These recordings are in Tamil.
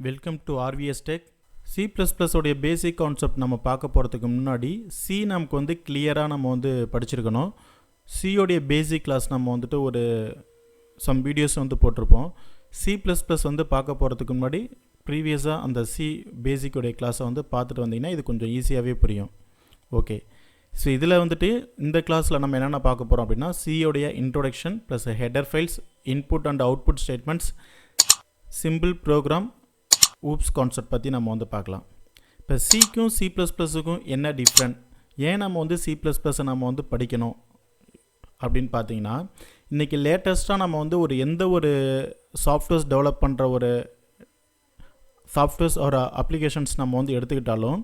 Welcome to RVS tech. C plus ப்ளஸோடைய பேசிக் கான்செப்ட் நம்ம பார்க்க போகிறதுக்கு முன்னாடி சி நமக்கு வந்து கிளியராக நம்ம வந்து படிச்சிருக்கணும். சியோடைய பேசிக் கிளாஸ் நம்ம வந்துட்டு ஒரு சம் வீடியோஸ் வந்து போட்டிருப்போம். சி ப்ளஸ் ப்ளஸ் வந்து பார்க்க போகிறதுக்கு முன்னாடி ப்ரீவியஸாக அந்த சி பேசிக்கோடைய கிளாஸை வந்து பார்த்துட்டு வந்தீங்கன்னா இது கொஞ்சம் ஈஸியாகவே புரியும். ஓகே, ஸோ இதில் வந்துட்டு இந்த கிளாஸில் நம்ம என்னென்ன பார்க்க போகிறோம் அப்படின்னா சியோடைய introduction plus header files, input and output statements, simple program, OOPS concept பற்றி நம்ம வந்து பார்க்கலாம். இப்போ சிக்கும் சி ப்ளஸ் ப்ளஸுக்கும் என்ன டிஃப்ரெண்ட், ஏன் நம்ம வந்து சி ப்ளஸ் ப்ளஸை நம்ம வந்து படிக்கணும் அப்படின்னு பார்த்தீங்கன்னா, இன்றைக்கி லேட்டஸ்ட்டாக நம்ம வந்து எந்த ஒரு சாஃப்ட்வேர்ஸ் டெவலப் பண்ணுற ஒரு சாஃப்ட்வேர்ஸ் ஒரு அப்ளிகேஷன்ஸ் நம்ம வந்து எடுத்துக்கிட்டாலும்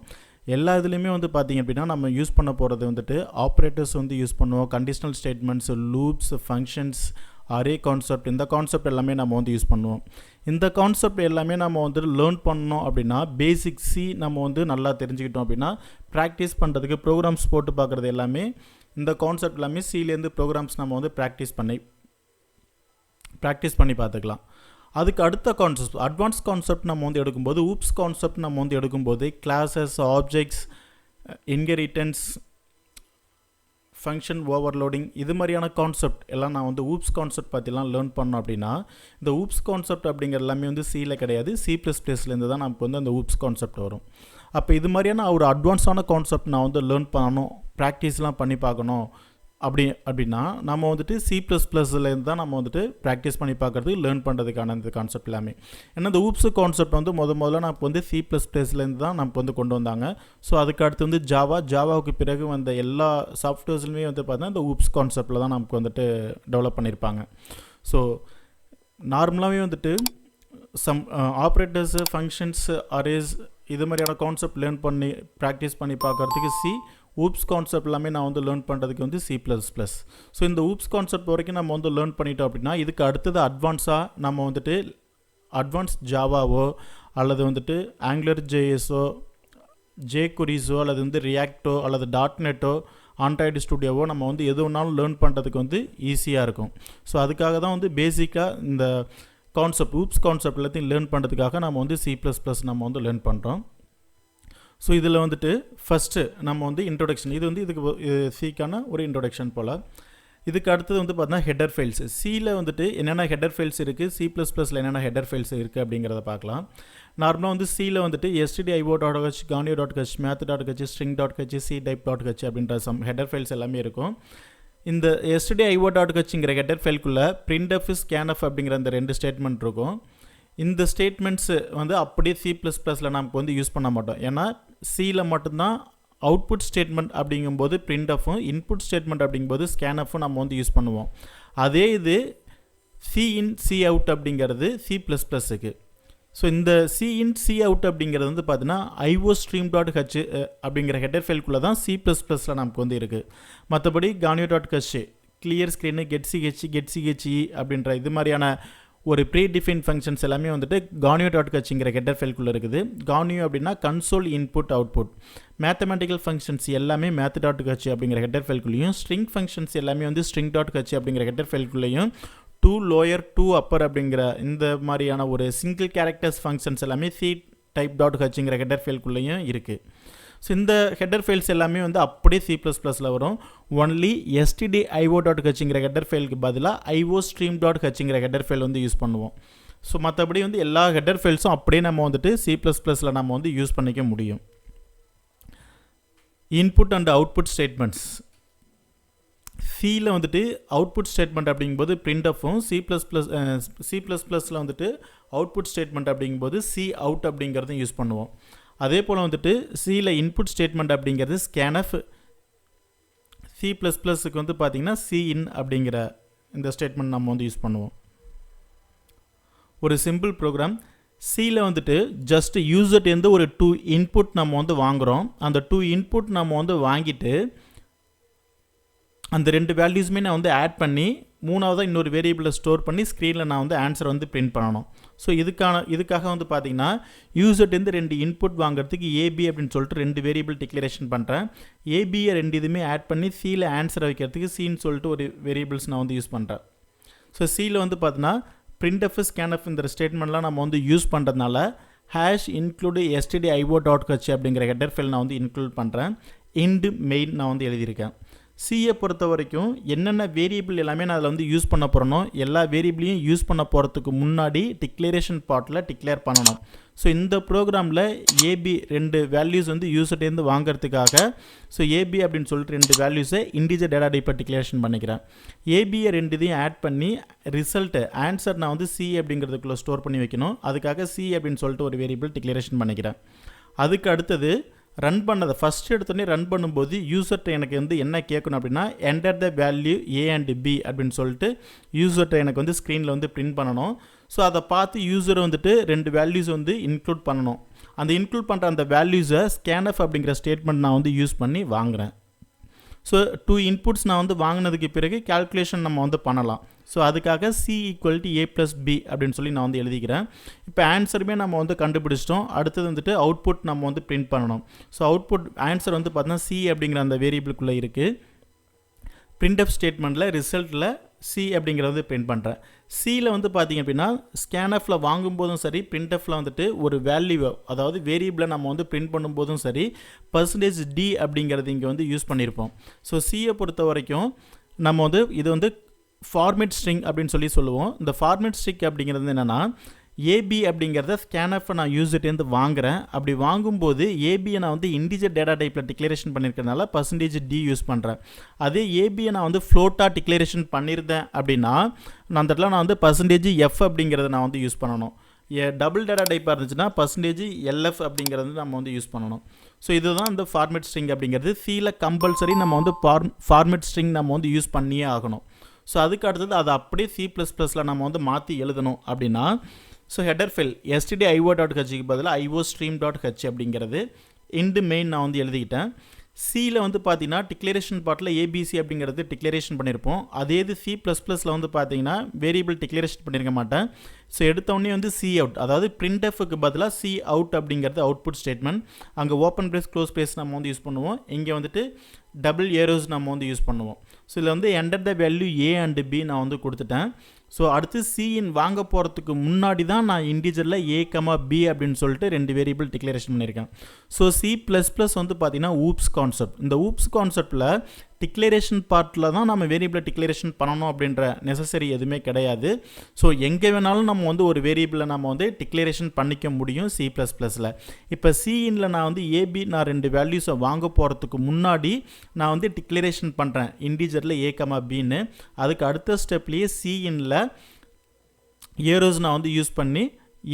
எல்லா இதுலேயுமே வந்து பார்த்திங்க அப்படின்னா நம்ம யூஸ் பண்ண போகிறது வந்துட்டு ஆப்ரேட்டர்ஸ் வந்து யூஸ் பண்ணுவோம். Conditional statements, loops, functions, array concept, இந்த கான்செப்ட் எல்லாமே நம்ம வந்து யூஸ் பண்ணுவோம். இந்த கான்செப்ட் எல்லாமே நம்ம வந்து லேர்ன் பண்ணோம் அப்படின்னா பேசிக் சி நம்ம வந்து நல்லா தெரிஞ்சுக்கிட்டோம் அப்படின்னா ப்ராக்டிஸ் பண்ணுறதுக்கு ப்ரோக்ராம்ஸ் போட்டு பார்க்குறது எல்லாமே இந்த கான்செப்ட் எல்லாமே சிலேருந்து ப்ரோக்ராம்ஸ் நம்ம வந்து ப்ராக்டிஸ் பண்ணி பார்த்துக்கலாம். அதுக்கு அடுத்த கான்செப்ட் அட்வான்ஸ் கான்செப்ட் நம்ம வந்து எடுக்கும்போது ஊப்ஸ் கான்செப்ட் நம்ம வந்து எடுக்கும்போது classes, objects, inheritance, function overloading, இது மாதிரியான கான்செப்ட் எல்லாம் நான் வந்து ஊப்ஸ் கான்செப்ட் பற்றிலாம் லேர்ன் பண்ணோம் அப்படின்னா இந்த ஊப்ஸ் கான்செப்ட் அப்படிங்கிற எல்லாமே வந்து சியில் கிடையாது, சி ப்ளஸ் ப்ளஸ்லேருந்து தான் நமக்கு வந்து அந்த ஊப்ஸ் கான்செப்ட் வரும். அப்போ இது மாதிரியான ஒரு அட்வான்ஸான கான்செப்ட் நான் வந்து லேர்ன் பண்ணணும், ப்ராக்டிஸ்லாம் பண்ணி பார்க்கணும் அப்படின்னா நம்ம வந்துட்டு சி ப்ளஸ் ப்ளஸ்லேருந்து தான் நம்ம வந்துட்டு ப்ராக்டிஸ் பண்ணி பார்க்குறது லேர்ன் பண்ணுறதுக்கான இந்த கான்செப்ட் எல்லாமே. ஏன்னா இந்த ஊப்ஸ் கான்செப்ட் வந்து முதல்ல நமக்கு வந்து சி ப்ளஸ் ப்ளஸ்லேருந்து தான் நமக்கு வந்து கொண்டு வந்தாங்க. ஸோ அதுக்கு அடுத்து வந்து ஜாவாவுக்கு பிறகு வந்த எல்லா சாஃப்ட்வேர்ஸ்லையுமே வந்து பார்த்தீங்கன்னா இந்த ஊப்ஸ் கான்செப்டில் தான் நமக்கு வந்துட்டு டெவலப் பண்ணியிருப்பாங்க. ஸோ நார்மலாகவே வந்துட்டு சம் ஆப்ரேட்டர்ஸு, ஃபங்க்ஷன்ஸ், அரேஸ், இது மாதிரியான கான்செப்ட் லேர்ன் பண்ணி ப்ராக்டிஸ் பண்ணி பார்க்குறதுக்கு சி, ஊப்ஸ் கான்செப்ட் எல்லாமே நான் வந்து லேர்ன் பண்ணுறதுக்கு வந்து சி ப்ளஸ் ப்ளஸ். ஸோ இந்த ஊப்ஸ் கான்செப்ட் வரைக்கும் நம்ம வந்து லேர்ன் பண்ணிட்டோம் அப்படின்னா இதுக்கு அடுத்தது அட்வான்ஸாக நம்ம வந்துட்டு அட்வான்ஸ் ஜாவாவோ அல்லது வந்துட்டு ஆங்குலர் ஜேஎஸோ, ஜேகுரீஸோ அல்லது வந்து ரியாக்டோ அல்லது .NETஓ, ஆண்ட்ராய்டு ஸ்டுடியோவோ நம்ம வந்து எது வேணாலும் லேர்ன் பண்ணுறதுக்கு வந்து ஈஸியாக இருக்கும். ஸோ அதுக்காக தான் வந்து பேசிக்காக இந்த கான்செப்ட் ஊப்ஸ் கான்செப்ட் எல்லாத்தையும் லேர்ன் பண்ணுறதுக்காக நம்ம வந்து சி ப்ளஸ் ப்ளஸ் நம்ம வந்து லேர்ன் பண்ணுறோம். ஸோ இதில் வந்துட்டு ஃபஸ்ட்டு நம்ம வந்து இன்ட்ரொடக்ஷன், இது வந்து இதுக்கு சிக்கான ஒரு இன்ட்ரொடக்ஷன் போல். இதுக்கு அடுத்தது வந்து பார்த்தீங்கன்னா ஹெடர் ஃபைல்ஸ். சியில் வந்துட்டு என்னென்ன ஹெடர் ஃபைல்ஸ் இருக்குது, சி ப்ளஸ் ப்ளஸில் என்னென்ன ஹெடர் ஃபைல்ஸ் இருக்குது அப்படிங்கிறத பார்க்கலாம். நார்மலாக வந்து சியில் வந்துட்டு stdio.h, ganio.h, math.h, string.h, ctype.h அப்படின்ற சம் ஹெடர் ஃபைல்ஸ் எல்லாமே இருக்கும். இந்த stdio.hங்கிற ஹெடர் ஃபைல்குள்ளே printf, scanf அப்படிங்கிற அந்த 2 ஸ்டேட்மெண்ட் இருக்கும். இந்த ஸ்டேட்மெண்ட்ஸு வந்து அப்படியே சி ப்ளஸ் ப்ளஸில் நமக்கு வந்து யூஸ் பண்ண மாட்டோம். ஏன்னா சியில் மட்டும்தான் அவுட்புட் ஸ்டேட்மெண்ட் அப்படிங்கும்போது printfம், இன்புட் ஸ்டேட்மெண்ட் அப்படிங்கும்போது scanfம் நம்ம வந்து யூஸ் பண்ணுவோம். அதே இது சி இன் சி அவுட் அப்படிங்கிறது சி ப்ளஸ் ப்ளஸுக்கு. ஸோ இந்த சி இன் சி அவுட் அப்படிங்கிறது வந்து பார்த்தீங்கன்னா iostream.h அப்படிங்கிற ஹெடர் ஃபைல்குள்ளே தான் சி ப்ளஸ் ப்ளஸில் நமக்கு வந்து இருக்குது. மற்றபடி ganio.h, கிளியர் ஸ்க்ரீனு, getche அப்படின்ற இது மாதிரியான ஒரு ப்ரீ டிஃபைன் ஃபங்க்ஷன்ஸ் எல்லாமே வந்துட்டு ganio.hங்கிற ஹெடர் ஃபைல்குள்ளே இருக்குது. ganio அப்படின்னா console input output. Mathematical functions எல்லாமே math.h அப்படிங்கிற ஹெடர் ஃபைல்குள்ளேயும், ஸ்ட்ரிங் ஃபங்க்ஷன்ஸ் எல்லாமே வந்து string.h அப்படிங்கிற ஹெடர் ஃபைல்குள்ளேயும், டூ லோயர் டூ அப்பர் அப்படிங்கிற இந்த மாதிரியான ஒரு சிங்கிள் கேரக்டர்ஸ் ஃபங்க்ஷன்ஸ் எல்லாமே ctype.hங்கிற ஹெடர் ஃபைல்குள்ளேயும் இருக்குது. ஸோ இந்த ஹெடர் ஃபைல்ஸ் எல்லாமே வந்து அப்படியே சி ப்ளஸ் ப்ளஸில் வரும். ஒன்லி stdio.hங்கிற ஹெடர் ஃபைலுக்கு பதிலாக iostream.hங்கிற ஹெடர் ஃபைல் வந்து யூஸ் பண்ணுவோம். ஸோ மற்றபடி வந்து எல்லா ஹெடர் ஃபைல்ஸும் அப்படியே நம்ம வந்துட்டு சி ப்ளஸ் ப்ளஸில் நம்ம வந்து யூஸ் பண்ணிக்க முடியும். Input and output statements. சியில் வந்துட்டு அவுட்புட் ஸ்டேட்மெண்ட் அப்படிங்கும்போது printfம், சி ப்ளஸ் ப்ளஸில் வந்துட்டு அவுட்புட் ஸ்டேட்மெண்ட் அப்படிங்கும்போது சி அவுட் அப்படிங்கிறதையும் யூஸ் பண்ணுவோம். அதே போல் வந்துட்டு சியில் இன்புட் ஸ்டேட்மெண்ட் அப்படிங்கிறது scanf, சி ப்ளஸ் ப்ளஸுக்கு வந்து பார்த்திங்கன்னா சி இன் அப்படிங்கிற இந்த ஸ்டேட்மெண்ட் நம்ம வந்து யூஸ் பண்ணுவோம். ஒரு சிம்பிள் ப்ரோக்ராம் சியில் வந்துட்டு ஜஸ்ட் யூசர்ட்டேருந்து ஒரு 2 இன்புட் நம்ம வந்து வாங்குகிறோம். அந்த 2 இன்புட் நம்ம வந்து வாங்கிட்டு அந்த 2 வேல்யூஸுமே நான் வந்து ஆட் பண்ணி மூணாவதாக இன்னொரு வேரியபிளை ஸ்டோர் பண்ணி ஸ்க்ரீனில் நான் வந்து ஆன்சர் வந்து பிரிண்ட் பண்ணணும். ஸோ இதுக்காக வந்து பார்த்திங்கன்னா யூசர்ட்டேருந்து 2 இன்புட் வாங்குறதுக்கு ஏபி அப்படின்னு சொல்லிட்டு 2 வேரியபிள் டிக்ளரேஷன் பண்ணுறேன். ஏபியை 2 இதுவுமே ஆட் பண்ணி சியில் ஆன்சரை வைக்கிறதுக்கு சின்னு சொல்லிட்டு ஒரு வேரியபிள்ஸ் நான் வந்து யூஸ் பண்ணுறேன். ஸோ சியில் வந்து பார்த்தீங்கன்னா printf, scanf இந்த ஸ்டேட்மெண்ட்லாம் நம்ம வந்து யூஸ் பண்ணுறதுனால ஹேஷ் இன்க்ளூடு stdio.h அப்படிங்கிற ஹெட்டர் ஃபைல் நான் வந்து இன்க்ளூட் பண்ணுறேன். இண்ட் மெயின் நான் வந்து எழுதியிருக்கேன். சியை பொறுத்த வரைக்கும் என்னென்ன வேரியபிள் எல்லாமே நான் அதில் வந்து யூஸ் பண்ண போகிறனோ எல்லா வேரியபிளையும் யூஸ் பண்ண போகிறதுக்கு முன்னாடி டிக்ளரேஷன் பார்ட்டில் டிக்ளேர் பண்ணணும். ஸோ இந்த ப்ரோக்ராமில் ஏபி 2 வேல்யூஸ் வந்து யூசர்டேருந்து வாங்கிறதுக்காக ஸோ ஏபி அப்படின்னு சொல்லிட்டு 2 வேல்யூஸை இன்டிஜர் டேட்டா டைப்பை டிக்ளரேஷன் பண்ணிக்கிறேன். ஏபியை 2 இதையும் ஆட் பண்ணி ரிசல்ட்டு ஆன்சர் நான் வந்து சி அப்படிங்கிறதுக்குள்ளே ஸ்டோர் பண்ணி வைக்கணும். அதுக்காக சி அப்படின்னு சொல்லிட்டு ஒரு வேரியபிள் டிக்ளரேஷன் பண்ணிக்கிறேன். அதுக்கு அடுத்தது ரன் பண்ணதை ஃபஸ்ட் எடுத்தோடனே ரன் பண்ணும்போது யூசர்கிட்ட எனக்கு வந்து என்ன கேட்கணும் அப்படின்னா enter the value A and b அப்படின்னு சொல்லிட்டு யூசர்கிட்ட எனக்கு வந்து ஸ்க்ரீனில் வந்து பிரிண்ட் பண்ணணும். ஸோ அதை பார்த்து யூசரை வந்துட்டு 2 வேல்யூஸ் வந்து இன்க்ளூட் பண்ணணும். அந்த இன்க்ளூட் பண்ணுற அந்த வேல்யூஸை ஸ்கேன்எஃப் அப்படிங்கிற ஸ்டேட்மெண்ட் நான் வந்து யூஸ் பண்ணி வாங்குகிறேன். ஸோ 2 இன்புட்ஸ் நான் வந்து வாங்கினதுக்கு பிறகு கேல்குலேஷன் நம்ம வந்து பண்ணலாம். ஸோ அதுக்காக c equal to a plus b அப்படின்னு சொல்லி நான் வந்து எழுதிக்கிறேன். இப்போ ஆன்சருமே நம்ம வந்து கண்டுபிடிச்சிட்டோம். அடுத்தது வந்துட்டு அவுட்புட் நம்ம வந்து பிரிண்ட் பண்ணணும். ஸோ அவுட்புட் ஆன்சர் வந்து பார்த்தீங்கன்னா சி அப்படிங்கிற அந்த வேரியபிளுக்குள்ளே இருக்குது. பிரிண்ட்எஃப் ஸ்டேட்மெண்ட்டில் ரிசல்ட்டில் சி அப்படிங்கிறத வந்து பிரிண்ட் பண்ணுறேன். சியில் வந்து பார்த்திங்க அப்படின்னா ஸ்கேன்எஃப்பில் வாங்கும்போதும் சரி பிரிண்ட்எஃப்பில் வந்துட்டு ஒரு வேல்யூ அதாவது வேரியபிளை நம்ம வந்து பிரிண்ட் பண்ணும்போதும் சரி %d அப்படிங்கிறது இங்கே வந்து யூஸ் பண்ணியிருப்போம். ஸோ சியை பொறுத்த வரைக்கும் நம்ம வந்து இது வந்து ஃபார்மேட் ஸ்ட்ரிங் அப்படின்னு சொல்லி சொல்லுவோம். இந்த ஃபார்மேட் ஸ்ட்ரிங் அப்படிங்கிறது என்னென்னா ஏபி அப்படிங்கிறத ஸ்கேன்எஃப்பை நான் யூசர்ட்டேருந்து வாங்குகிறேன். அப்படி வாங்கும்போது ஏபியை நான் வந்து இன்டிஜர் டேட்டா டைப்பில் டிக்ளரேஷன் பண்ணியிருக்கிறதுனால %d யூஸ் பண்ணுறேன். அதே ஏபியை நான் வந்து ஃப்ளோட்டாக டிக்ளரேஷன் பண்ணியிருந்தேன் அப்படின்னா அந்த இடத்துல நான் வந்து %f அப்படிங்கிறத நான் வந்து யூஸ் பண்ணணும். டபுள் டேட்டா டைப்பாக இருந்துச்சுன்னா %lf அப்படிங்கிறது நம்ம வந்து யூஸ் பண்ணணும். ஸோ இதுதான் இந்த ஃபார்மேட் ஸ்ட்ரிங் அப்படிங்கிறது. சியில் கம்பல்சரி நம்ம வந்து ஃபார்மேட் ஸ்ட்ரிங் நம்ம வந்து யூஸ் பண்ணியே ஆகணும். ஸோ அதுக்கு அடுத்தது அதை அப்படியே C++ல் நம்ம வந்து மாற்றி எழுதணும் அப்படின்னா ஸோ ஹெடர் ஃபைல் stdio.hக்கு பதிலாக iostream.h அப்படிங்கிறது இண்டு மெயின் நான் வந்து எழுதிக்கிட்டேன். சியில் வந்து பார்த்தீங்கன்னா டிக்ளரேஷன் பார்ட்டில் ஏபிசி அப்படிங்கிறது டிக்ளரேஷன் பண்ணியிருப்போம். அதே இது C++ல் வந்து பார்த்தீங்கன்னா வேரியபிள் டிக்ளரேஷன் பண்ணியிருக்க மாட்டேன். ஸோ எடுத்தோடனே வந்து சி அவுட் அதாவது பிரிண்ட்எஃப்க்கு பதிலாக சி அவுட் அப்படிங்கிறது அவுட்புட் ஸ்டேட்மெண்ட். அங்கே ஓப்பன் ப்ரேஸ் க்ளோஸ் ப்ரேஸ் நம்ம வந்து யூஸ் பண்ணுவோம். இங்கே வந்துட்டு டபுள் ஏரோஸ் நம்ம வந்து யூஸ் பண்ணுவோம். ஸோ இதில் வந்து enter the value A and B நான் வந்து கொடுத்துட்டேன். ஸோ அடுத்து சிஇன் வாங்க போகிறதுக்கு முன்னாடி தான் நான் இன்டிஜரில் ஏ பி அப்படின்னு சொல்லிட்டு 2 வேரியபிள் டிக்ளரேஷன் பண்ணியிருக்கேன். ஸோ C++ வந்து பார்த்திங்கன்னா ஊப்ஸ் கான்செப்ட். இந்த ஊப்ஸ் கான்செப்டில் டிக்ளரேஷன் பார்ட்டில் தான் நம்ம வேரியபிளை டிக்ளரேஷன் பண்ணணும் அப்படின்ற நெசசரி எதுவுமே கிடையாது. ஸோ எங்கே வேணாலும் நம்ம வந்து ஒரு வேரியபிளை நம்ம வந்து டிக்ளரேஷன் பண்ணிக்க முடியும் C++ல். இப்போ சிஇனில் நான் வந்து ஏபி நான் 2 வேல்யூஸை வாங்க போகிறதுக்கு முன்னாடி நான் வந்து டிக்ளரேஷன் பண்ணுறேன் இன்டிஜரில் ஏ பின்னு. அதுக்கு அடுத்த ஸ்டெப்லேயே சிஇனில் ஏரோஸ் நான் வந்து யூஸ் பண்ணி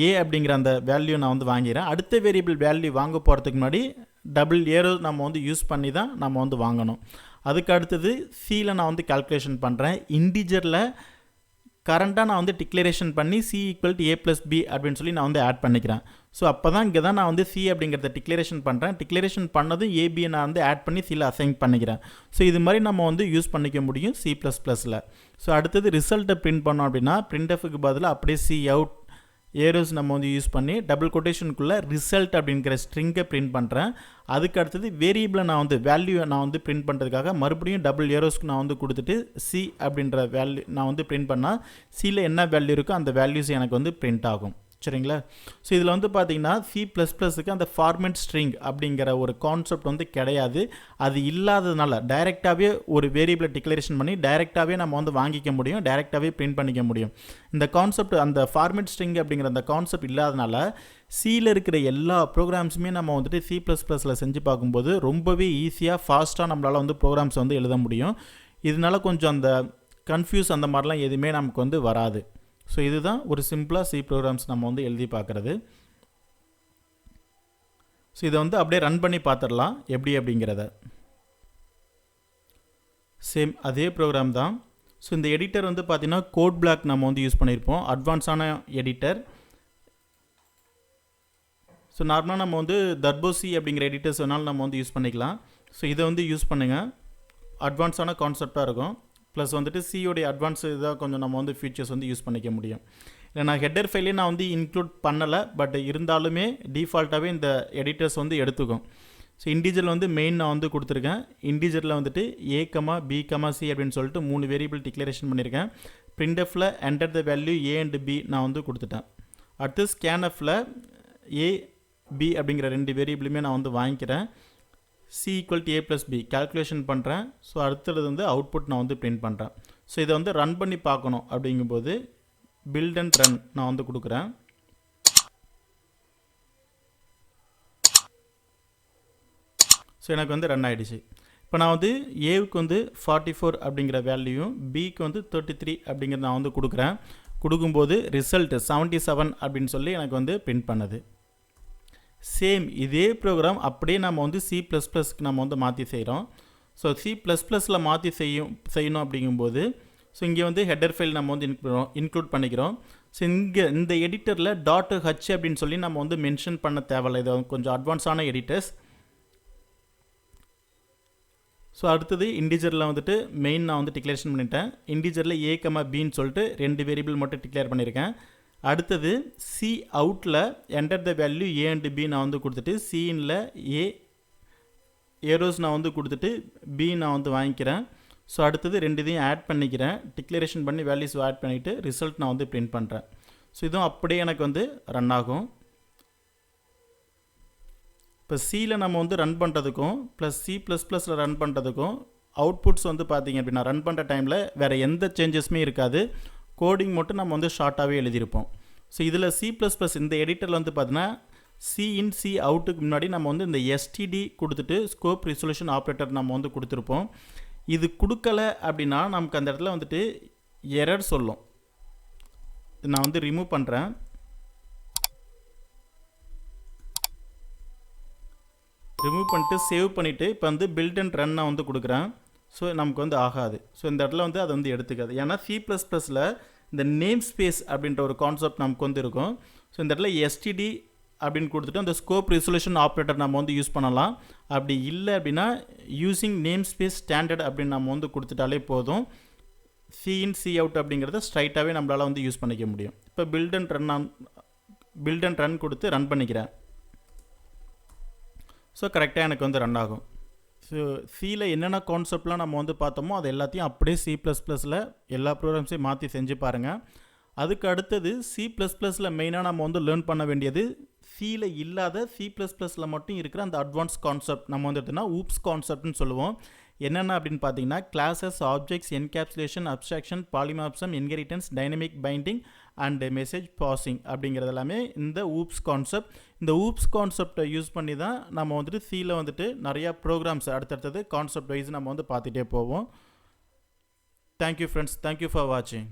ஏ அப்படிங்கிற அந்த வேல்யூ நான் வந்து வாங்கிறேன். அடுத்த வேரியபிள் வேல்யூ வாங்க போகிறதுக்கு முன்னாடி டபுள் ஏரோ நம்ம வந்து யூஸ் பண்ணி தான் நம்ம வந்து வாங்கணும். அதுக்கு அடுத்தது சியில் நான் வந்து கால்குலேஷன் பண்ணுறேன். இன்டிஜரில் கரண்ட்டாக நான் வந்து டிக்ளரேஷன் பண்ணி c equal to a plus b அப்படின்னு சொல்லி நான் வந்து ஆட் பண்ணிக்கிறேன். ஸோ அப்போ தான் இங்கே தான் நான் வந்து சி அப்படிங்கிறத டிக்ளரேஷன் பண்ணுறேன். டிக்ளரேஷன் பண்ணதும் ஏபியை நான் வந்து ஆட் பண்ணி சியில் அசைன் பண்ணிக்கிறேன். ஸோ இது மாதிரி நம்ம வந்து யூஸ் பண்ணிக்க முடியும் C++ல். ஸோ அடுத்தது ரிசல்ட்டை பிரிண்ட் பண்ணோம் அப்படின்னா பிரிண்ட்எஃப்க்கு பதிலாக அப்படியே சி அவுட் ஏரோஸ் நம்ம வந்து யூஸ் பண்ணி டபுள் கொட்டேஷனுக்குள்ளே ரிசல்ட் அப்படிங்கிற ஸ்ட்ரிங்கை பிரிண்ட் பண்ணுறேன். அதுக்கு அடுத்தது வேரியபிளை நான் வந்து வேல்யூ நான் வந்து பிரிண்ட் பண்ணுறதுக்காக மறுபடியும் டபுள் ஏரோஸ்க்கு நான் வந்து கொடுத்துட்டு சி அப்படின்ற வேல்யூ நான் வந்து பிரிண்ட் பண்ணால் சியில் என்ன வேல்யூ இருக்கோ அந்த வேல்யூஸ் எனக்கு வந்து பிரிண்ட் ஆகும். சரிங்களா? ஸோ இதில் வந்து பார்த்தீங்கன்னா C++க்கு அந்த ஃபார்மேட் ஸ்ட்ரிங் அப்படிங்கிற ஒரு கான்செப்ட் வந்து கிடையாது. அது இல்லாததுனால டைரெக்டாகவே ஒரு வேரியபிளை டிக்ளரேஷன் பண்ணி டைரெக்டாகவே நம்ம வந்து வாங்கிக்க முடியும், டைரெக்டாகவே பிரிண்ட் பண்ணிக்க முடியும். இந்த கான்செப்ட் அந்த ஃபார்மேட் ஸ்ட்ரிங் அப்படிங்கிற அந்த கான்செப்ட் இல்லாதனால சியில் இருக்கிற எல்லா ப்ரோக்ராம்ஸுமே நம்ம வந்துட்டு C++ல் செஞ்சு பார்க்கும்போது ரொம்பவே ஈஸியாக ஃபாஸ்ட்டாக நம்மளால் வந்து ப்ரோக்ராம்ஸ் வந்து எழுத முடியும். இதனால கொஞ்சம் அந்த கன்ஃபியூஸ் அந்த மாதிரிலாம் எதுவுமே நமக்கு வந்து வராது. ஸோ இதுதான் ஒரு சிம்பிளாக சி ப்ரோக்ராம்ஸ் நம்ம வந்து எழுதி பார்க்குறது. ஸோ இதை வந்து அப்படியே ரன் பண்ணி பார்த்துடலாம் எப்படி அப்படிங்கிறத. சேம் அதே ப்ரோக்ராம் தான். ஸோ இந்த எடிட்டர் வந்து பார்த்திங்கன்னா கோட் பிளாக் நம்ம வந்து யூஸ் பண்ணியிருப்போம், அட்வான்ஸான எடிட்டர். ஸோ நார்மலாக நம்ம வந்து தர்போசி அப்படிங்கிற எடிட்டர்ஸ் வேணாலும் நம்ம வந்து யூஸ் பண்ணிக்கலாம். ஸோ இதை வந்து யூஸ் பண்ணுங்கள், அட்வான்ஸான கான்செப்டாக இருக்கும். ப்ளஸ் வந்துட்டு சியோடைய அட்வான்ஸ் இதாக கொஞ்சம் நம்ம வந்து ஃபீச்சர்ஸ் வந்து யூஸ் பண்ணிக்க முடியும். இல்லை நான் ஹெட்டர் ஃபைலே நான் வந்து இன்க்ளூட் பண்ணலை, பட் இருந்தாலுமே டிஃபால்ட்டாகவே இந்த எடிட்டர்ஸ் வந்து எடுத்துக்கும். ஸோ இன்டிஜரில் வந்து மெயின் நான் வந்து கொடுத்துருக்கேன். இன்டிஜரில் வந்துட்டு ஏ பி சி அப்படின்னு சொல்லிட்டு 3 வேரியபிள் டிக்ளரேஷன் பண்ணியிருக்கேன். பிரிண்ட்எஃப்பில் enter the value A and B நான் வந்து கொடுத்துட்டேன். அடுத்து ஸ்கேன்எஃப்பில் ஏ பி அப்படிங்கிற 2 வேரியபிளுமே நான் வந்து வாங்கிக்கிறேன். c equal to a plus b calculation பண்ணுறேன். ஸோ அடுத்தது வந்து அவுட்புட் நான் வந்து பிரிண்ட் பண்ணுறேன். ஸோ இதை வந்து ரன் பண்ணி பார்க்கணும் அப்படிங்கும்போது பில்ட் அண்ட் ரன் நான் வந்து கொடுக்குறேன். ஸோ எனக்கு வந்து ரன் ஆகிடுச்சு. இப்போ நான் வந்து ஏவுக்கு வந்து 44 அப்படிங்கிற வேல்யூயும் பிக்கு வந்து 33 அப்படிங்கிறத நான் வந்து கொடுக்குறேன். கொடுக்கும்போது ரிசல்ட் 77 அப்படின்னு சொல்லி எனக்கு வந்து பிரிண்ட் பண்ணுது. சேம் இதே ப்ரோக்ராம் அப்படியே நம்ம வந்து C++க்கு நம்ம வந்து மாற்றி செய்கிறோம். ஸோ C++ல் மாற்றி செய்யணும் அப்படிங்கும்போது ஸோ இங்கே வந்து ஹெடர் ஃபைல் நம்ம வந்து இன்க்ளூட் பண்ணிக்கிறோம். ஸோ இங்கே இந்த எடிட்டரில் .h அப்படின்னு சொல்லி நம்ம வந்து மென்ஷன் பண்ண தேவையில்லை. இது கொஞ்சம் அட்வான்ஸான எடிட்டர்ஸ். ஸோ அடுத்தது இன்டிஜரில் வந்துட்டு மெயின் நான் வந்து டிக்ளரேஷன் பண்ணிட்டேன். இன்டிஜரில் a, bன்னு சொல்லிட்டு 2 வேரியபிள் மட்டும் டிக்ளேர் பண்ணியிருக்கேன். அடுத்தது சி அவுட்டில் enter the value a and b நான் வந்து கொடுத்துட்டு சின்ல a ஏரோஸ் நான் வந்து கொடுத்துட்டு b நான் வந்து வாங்கிக்கிறேன். ஸோ அடுத்தது 2 இதையும் ஆட் பண்ணிக்கிறேன். டிக்ளரேஷன் பண்ணி வேல்யூஸ் ஆட் பண்ணிவிட்டு ரிசல்ட் நான் வந்து பிரிண்ட் பண்ணுறேன். ஸோ இதுவும் அப்படியே எனக்கு வந்து ரன் ஆகும். இப்போ சியில் நம்ம வந்து ரன் பண்ணுறதுக்கும் ப்ளஸ் C++ல் ரன் பண்ணுறதுக்கும் அவுட்புட்ஸ் வந்து பார்த்திங்க அப்படின்னா ரன் பண்ணுற டைமில் வேறு எந்த சேஞ்சஸுமே இருக்காது. கோடிங் மட்டும் நம்ம வந்து ஷார்ட்டாகவே எழுதியிருப்போம். ஸோ இதில் C++ இந்த எடிட்டரில் வந்து பார்த்தீங்கன்னா C அவுட்டுக்கு முன்னாடி நம்ம வந்து இந்த STD கொடுத்துட்டு ஸ்கோப் ரிசொல்யூஷன் ஆப்ரேட்டர் நம்ம வந்து கொடுத்துருப்போம். இது கொடுக்கல அப்படின்னா நமக்கு அந்த இடத்துல வந்துட்டு எரர் சொல்லும். நான் வந்து ரிமூவ் பண்ணுறேன். ரிமூவ் பண்ணிட்டு சேவ் பண்ணிவிட்டு இப்போ வந்து பில்ட் அண்ட் ரன் நான் வந்து கொடுக்குறேன். ஸோ நமக்கு வந்து ஆகாது. ஸோ இந்த இடத்துல வந்து அதை வந்து எடுத்துக்காது. ஏன்னா C++ல் இந்த நேம் ஸ்பேஸ் அப்படின்ற ஒரு கான்செப்ட் நமக்கு வந்து இருக்கும். ஸோ இந்த இடத்துல STD அப்படின்னு கொடுத்துட்டு அந்த ஸ்கோப் ரிசொல்யூஷன் ஆப்ரேட்டர் நம்ம வந்து யூஸ் பண்ணலாம். அப்படி இல்லை அப்படின்னா யூஸிங் நேம் ஸ்பேஸ் ஸ்டாண்டர்ட் அப்படின்னு நம்ம வந்து கொடுத்துட்டாலே போதும். C அவுட் அப்படிங்கிறத ஸ்ட்ரைட்டாகவே நம்மளால் வந்து யூஸ் பண்ணிக்க முடியும். இப்போ பில்ட் அண்ட் ரன் கொடுத்து ரன் பண்ணிக்கிறேன். ஸோ கரெக்டாக எனக்கு வந்து ரன் ஆகும். ஸோ சியில் என்னென்ன கான்செப்ட்லாம் நம்ம வந்து பார்த்தோமோ அது எல்லாத்தையும் அப்படியே C++ல் எல்லா ப்ரோக்ராம்ஸையும் மாற்றி செஞ்சு பாருங்கள். அதுக்கு அடுத்தது C++ல் மெயினாக நம்ம வந்து லேர்ன் பண்ண வேண்டியது சியில் இல்லாத C++ல் மட்டும் இருக்கிற அந்த அட்வான்ஸ் கான்செப்ட் நம்ம வந்து எடுத்தோம்னா ஊப்ஸ் கான்செப்ட்னு சொல்லுவோம். என்னென்ன அப்படின்னு பார்த்தீங்கன்னா classes, objects, encapsulation, abstraction, polymorphism, inheritance, dynamic binding and message passing அப்படிங்கிறது எல்லாமே இந்த ஊப்ஸ் கான்செப்ட். இந்த ஊப்ஸ் கான்செப்டை யூஸ் பண்ணி தான் நம்ம வந்துட்டு சியில் வந்துட்டு நிறையா ப்ரோக்ராம்ஸ் அடுத்தடுத்தது கான்செப்ட் வைஸ் நம்ம வந்து பார்த்துட்டே போவோம். தேங்க்யூ ஃப்ரெண்ட்ஸ், தேங்க்யூ ஃபார் வாட்சிங்.